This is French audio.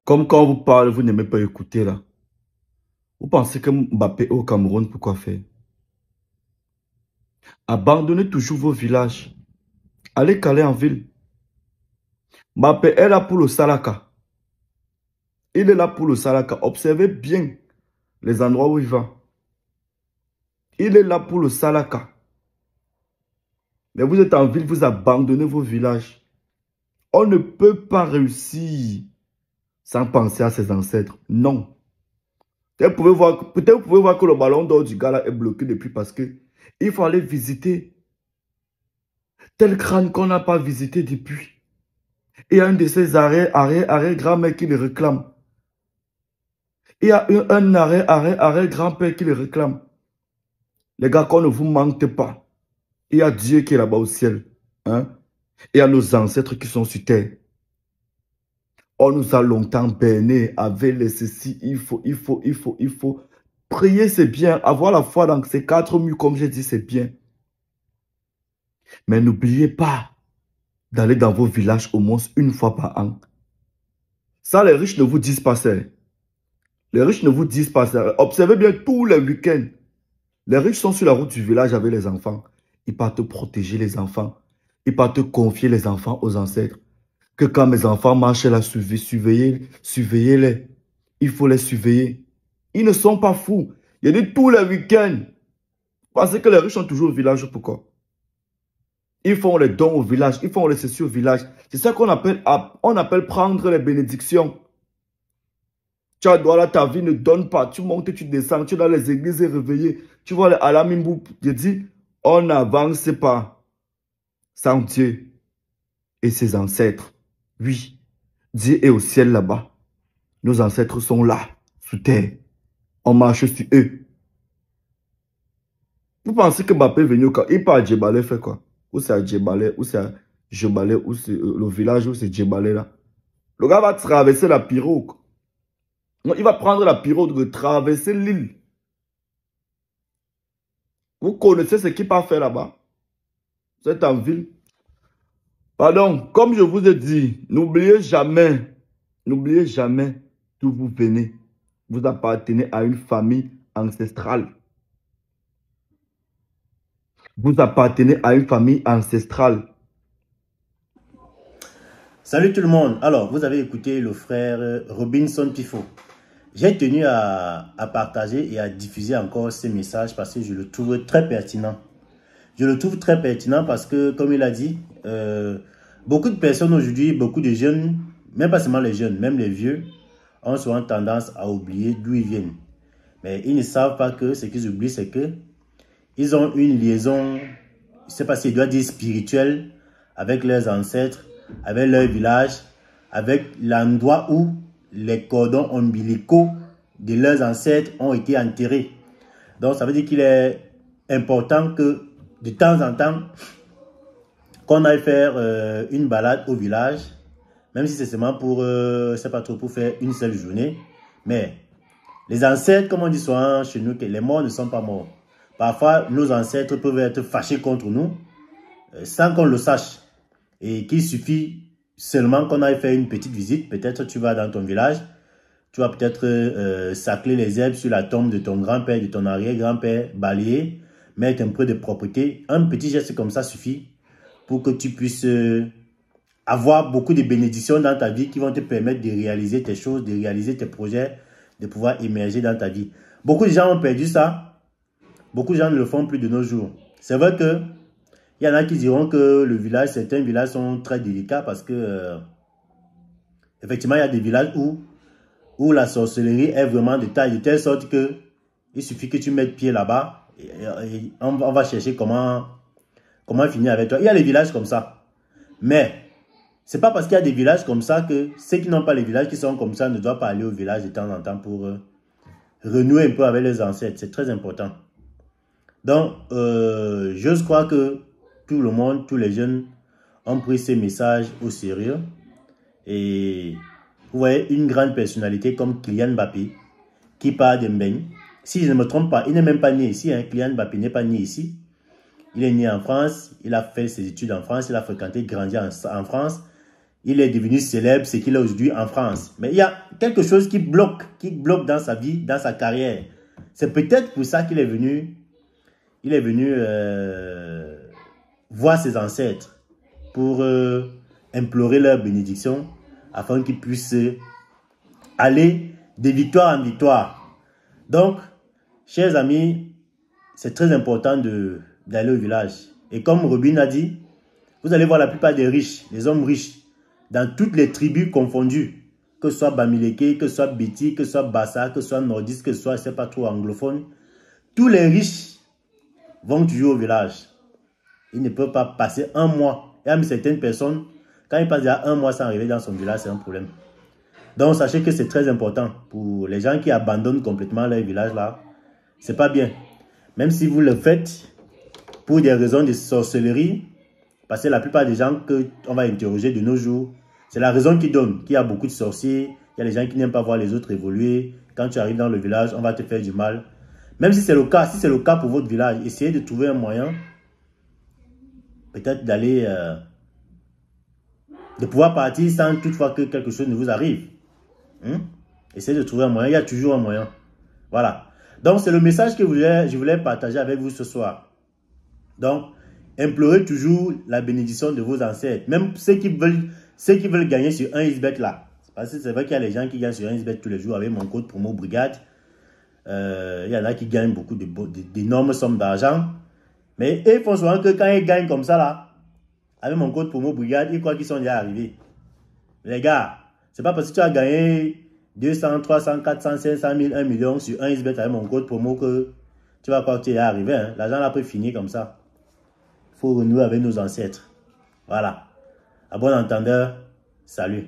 Comme quand vous parlez, vous n'aimez pas écouter là. Vous pensez que Mbappé est au Cameroun, pourquoi faire? Abandonnez toujours vos villages. Allez caler en ville. Mbappé est là pour le Salaka. Il est là pour le Salaka. Observez bien les endroits où il va. Il est là pour le Salaka. Mais vous êtes en ville, vous abandonnez vos villages. On ne peut pas réussir sans penser à ses ancêtres. Non. Peut-être vous pouvez voir que le ballon d'or du gars là est bloqué depuis parce que il faut aller visiter tel crâne qu'on n'a pas visité depuis. Il y a un de ces arrière-grand-mère qui le réclame. Il y a un arrière-grand-père qui le réclame. Les gars, qu'on ne vous mente pas. Il y a Dieu qui est là-bas au ciel. Hein? Il y a nos ancêtres qui sont sur terre. On nous a longtemps berné avec les ceci. Il faut. Prier, c'est bien. Avoir la foi dans ces quatre murs, comme j'ai dit, c'est bien. Mais n'oubliez pas d'aller dans vos villages au moins une fois par an. Ça, les riches ne vous disent pas ça. Les riches ne vous disent pas ça. Observez bien tous les week-ends. Les riches sont sur la route du village avec les enfants. Ils partent protéger les enfants. Ils partent confier les enfants aux ancêtres. Que quand mes enfants marchent là, surveillez-les. Il faut les surveiller. Ils ne sont pas fous. Il y a dit tous les week-ends. Parce que les riches sont toujours au village. Pourquoi? Ils font les dons au village. Ils font les ceci au village. C'est ça qu'on appelle prendre les bénédictions. Tu as droit là, ta vie ne donne pas. Tu montes, tu descends, tu es dans les églises réveillées. Tu vois les Alamimbou. Je dis, on n'avance pas sans Dieu et ses ancêtres. Oui, Dieu est au ciel là-bas. Nos ancêtres sont là, sous terre. On marche sur eux. Vous pensez que Mbappé est venu quand il part à Djebalé, fait quoi? Ou c'est à Djebalé, ou c'est à Djebalé, ou c'est le village où c'est Djebalé là. Le gars va traverser la pirogue. Il va prendre la pirogue, traverser l'île. Vous connaissez ce qu'il peut faire là-bas? Vous êtes en ville. Pardon, comme je vous ai dit, n'oubliez jamais d'où vous venez. Vous appartenez à une famille ancestrale. Vous appartenez à une famille ancestrale. Salut tout le monde. Alors, vous avez écouté le frère Robinson Pifo. J'ai tenu à partager et à diffuser encore ces messages parce que je le trouve très pertinent. Je le trouve très pertinent parce que, comme il a dit, beaucoup de personnes aujourd'hui, beaucoup de jeunes, même pas seulement les jeunes, même les vieux, ont souvent tendance à oublier d'où ils viennent. Mais ils ne savent pas que ce qu'ils oublient, c'est que ils ont une liaison, je ne sais pas si je dois dire spirituelle, avec leurs ancêtres, avec leur village, avec l'endroit où les cordons ombilicaux de leurs ancêtres ont été enterrés. Donc ça veut dire qu'il est important que de temps en temps, qu'on aille faire une balade au village, même si c'est seulement pour, c'est pas trop pour faire une seule journée. Mais les ancêtres, comme on dit souvent chez nous, que les morts ne sont pas morts. Parfois, nos ancêtres peuvent être fâchés contre nous sans qu'on le sache. Et qu'il suffit seulement qu'on aille faire une petite visite. Peut-être tu vas dans ton village, tu vas peut-être sacler les herbes sur la tombe de ton grand-père, de ton arrière-grand-père, balayer, mettre un peu de propreté. Un petit geste comme ça suffit pour que tu puisses avoir beaucoup de bénédictions dans ta vie qui vont te permettre de réaliser tes choses, de réaliser tes projets, de pouvoir émerger dans ta vie. Beaucoup de gens ont perdu ça. Beaucoup de gens ne le font plus de nos jours. C'est vrai que il y en a qui diront que le village, certains villages sont très délicats parce que effectivement, il y a des villages où la sorcellerie est vraiment de taille, de telle sorte que il suffit que tu mettes pied là-bas et on va chercher comment finir avec toi. Il y a des villages comme ça. Mais c'est pas parce qu'il y a des villages comme ça que ceux qui n'ont pas les villages qui sont comme ça ne doivent pas aller au village de temps en temps pour renouer un peu avec les ancêtres. C'est très important. Donc, je crois que tout le monde, tous les jeunes ont pris ces messages au sérieux. Et vous voyez une grande personnalité comme Kylian Mbappé qui part de Mbeng. Si je ne me trompe pas, il n'est même pas né ici. Hein. Kylian Mbappé n'est pas né ici. Il est né en France. Il a fait ses études en France. Il a fréquenté, grandi en France. il est devenu célèbre, c'est qu'il est aujourd'hui en France. Mais il y a quelque chose qui bloque dans sa vie, dans sa carrière. C'est peut-être pour ça qu'il est venu, voir ses ancêtres pour implorer leur bénédiction afin qu'ils puissent aller de victoire en victoire. Donc, chers amis, c'est très important d'aller au village. Et comme Robin a dit, vous allez voir la plupart des riches, les hommes riches, dans toutes les tribus confondues, que ce soit Bamileke, que ce soit Béti, que ce soit Bassa, que ce soit Nordiste, que ce soit, je ne sais pas trop, anglophone, tous les riches vont toujours au village. Ils ne peuvent pas passer un mois. Et même certaines personnes, quand ils passent déjà un mois sans arriver dans son village, c'est un problème. Donc, sachez que c'est très important pour les gens qui abandonnent complètement leur village là. C'est pas bien. Même si vous le faites pour des raisons de sorcellerie, parce que la plupart des gens qu'on va interroger de nos jours, c'est la raison qui donne qu'il y a beaucoup de sorciers, il y a des gens qui n'aiment pas voir les autres évoluer. Quand tu arrives dans le village, on va te faire du mal. Même si c'est le cas, pour votre village, essayez de trouver un moyen, peut-être d'aller, de pouvoir partir sans toutefois que quelque chose ne vous arrive. Essayez de trouver un moyen, il y a toujours un moyen. Voilà. Donc, c'est le message que je voulais partager avec vous ce soir. Donc, implorez toujours la bénédiction de vos ancêtres. Même ceux qui veulent gagner sur 1xBet là. Parce que c'est vrai qu'il y a les gens qui gagnent sur 1xBet tous les jours avec mon code promo Brigade. Il y en a qui gagnent beaucoup d'énormes sommes d'argent. Mais ils font souvent que quand ils gagnent comme ça là, avec mon code promo Brigade, ils croient qu'ils sont déjà arrivés. Les gars, c'est pas parce que tu as gagné 200, 300, 400, 500 000, 1 million sur 1xBet avec mon code promo que tu vas croire que tu es arrivé. Hein? L'argent là peut finir comme ça. Il faut renouer avec nos ancêtres. Voilà. À bon entendeur, salut.